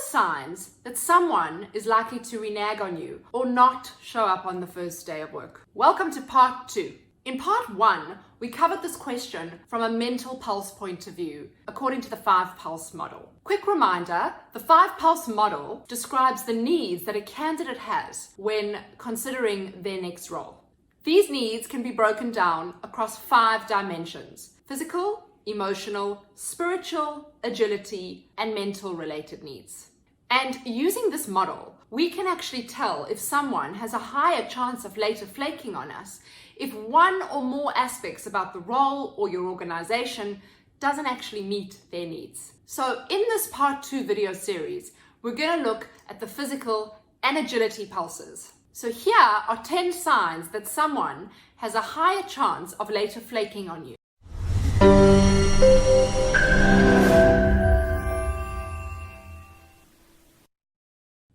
signs that someone is likely to renege on you or not show up on the first day of work. Welcome to part 2. In part 1, we covered this question from a mental pulse point of view, according to the 5-pulse model. Quick reminder, the 5-pulse model describes the needs that a candidate has when considering their next role. These needs can be broken down across 5 dimensions: physical, emotional, spiritual, agility, and mental related needs. And using this model, we can actually tell if someone has a higher chance of later flaking on us if one or more aspects about the role or your organization doesn't actually meet their needs. So in this part 2 video series, we're going to look at the physical and agility pulses. So here are 10 signs that someone has a higher chance of later flaking on you.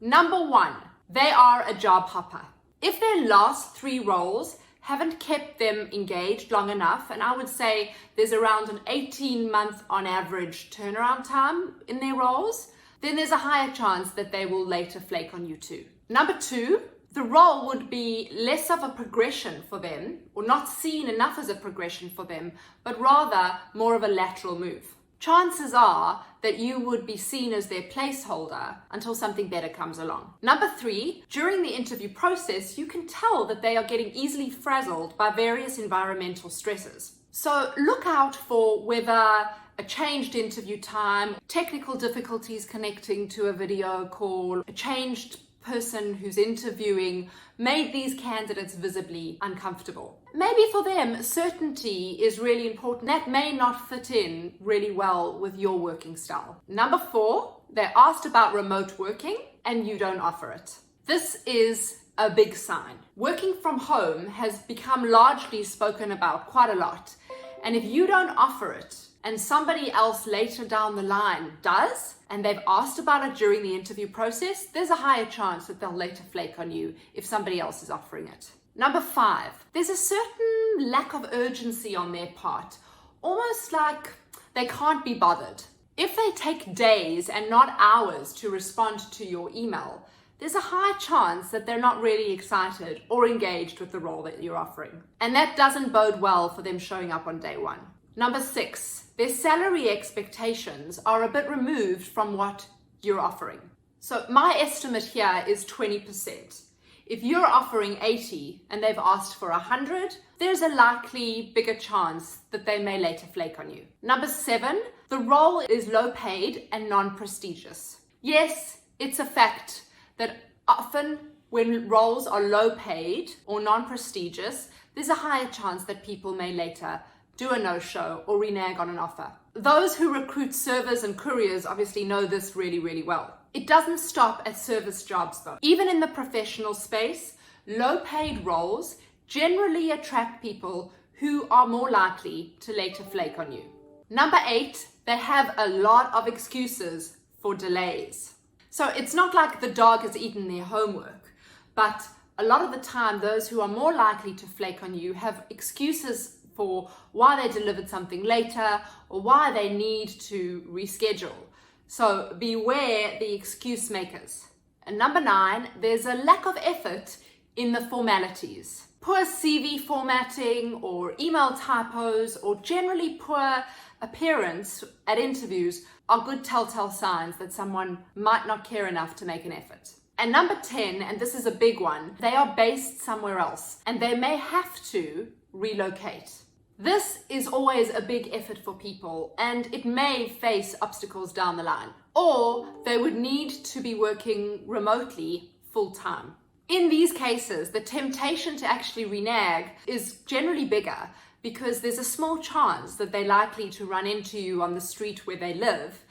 Number 1, they are a job hopper. If their last 3 roles haven't kept them engaged long enough, and I would say there's around an 18-month on average turnaround time in their roles, then there's a higher chance that they will later flake on you too. Number 2, the role would be less of a progression for them, or not seen enough as a progression for them, but rather more of a lateral move. Chances are that you would be seen as their placeholder until something better comes along. Number 3, during the interview process, you can tell that they are getting easily frazzled by various environmental stresses. So look out for whether a changed interview time, technical difficulties connecting to a video call, a changed person who's interviewing made these candidates visibly uncomfortable. Maybe for them, certainty is really important. That may not fit in really well with your working style. Number 4, they're asked about remote working and you don't offer it. This is a big sign. Working from home has become largely spoken about quite a lot. And if you don't offer it, and somebody else later down the line does, and they've asked about it during the interview process, there's a higher chance that they'll later flake on you if somebody else is offering it. Number 5, there's a certain lack of urgency on their part, almost like they can't be bothered. If they take days and not hours to respond to your email, there's a high chance that they're not really excited or engaged with the role that you're offering. And that doesn't bode well for them showing up on day 1. Number 6, their salary expectations are a bit removed from what you're offering. So my estimate here is 20%. If you're offering 80 and they've asked for 100, there's a likely bigger chance that they may later flake on you. Number 7, the role is low paid and non-prestigious. Yes, it's a fact that often when roles are low paid or non-prestigious, there's a higher chance that people may later do a no-show or renege on an offer. Those who recruit servers and couriers obviously know this really, really well. It doesn't stop at service jobs though. Even in the professional space, low-paid roles generally attract people who are more likely to later flake on you. Number 8, they have a lot of excuses for delays. So it's not like the dog has eaten their homework, but a lot of the time those who are more likely to flake on you have excuses for why they delivered something later or why they need to reschedule. So beware the excuse makers. And number 9, there's a lack of effort in the formalities. Poor CV formatting or email typos or generally poor appearance at interviews are good telltale signs that someone might not care enough to make an effort. And number 10, and this is a big one, they are based somewhere else and they may have to relocate. This is always a big effort for people and it may face obstacles down the line, or they would need to be working remotely full-time. In these cases, the temptation to actually renege is generally bigger because there's a small chance that they're likely to run into you on the street where they live,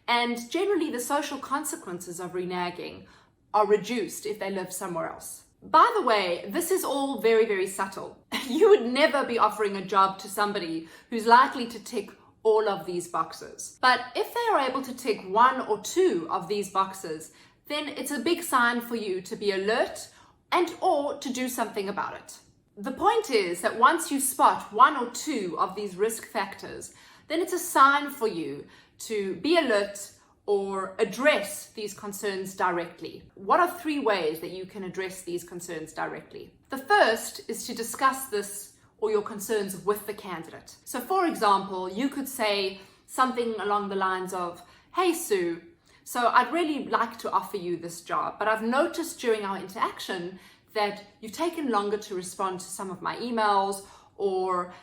and generally the social consequences of reneging are reduced if they live somewhere else. By the way, this is all very, very subtle. You would never be offering a job to somebody who's likely to tick all of these boxes. But if they are able to tick 1 or 2 of these boxes, then it's a big sign for you to be alert and or to do something about it. The point is that once you spot 1 or 2 of these risk factors, then it's a sign for you to be alert or address these concerns directly. What are 3 ways that you can address these concerns directly? The first is to discuss this or your concerns with the candidate. So for example, you could say something along the lines of, "Hey Sue, so I'd really like to offer you this job, but I've noticed during our interaction that you've taken longer to respond to some of my emails, or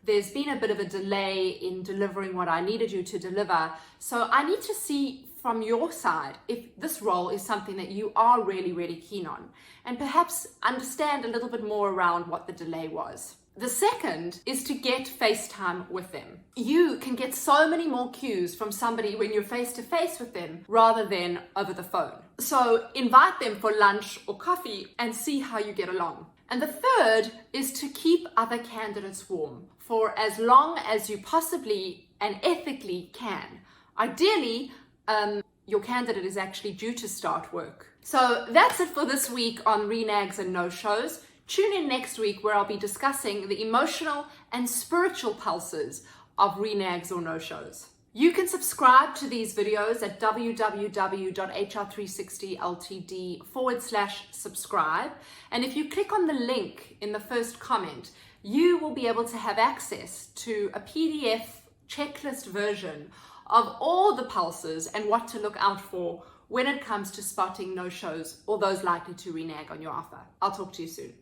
there's been a bit of a delay in delivering what I needed you to deliver. So I need to see from your side if this role is something that you are really, really keen on, and perhaps understand a little bit more around what the delay was." The second is to get FaceTime with them. You can get so many more cues from somebody when you're face to face with them rather than over the phone. So invite them for lunch or coffee and see how you get along. And the third is to keep other candidates warm for as long as you possibly and ethically can. Ideally, your candidate is actually due to start work. So that's it for this week on renags and no-shows. Tune in next week where I'll be discussing the emotional and spiritual pulses of renags or no-shows. You can subscribe to these videos at www.hr360ltd.com/subscribe. And if you click on the link in the first comment, you will be able to have access to a PDF checklist version of all the pulses and what to look out for when it comes to spotting no-shows or those likely to renege on your offer. I'll talk to you soon.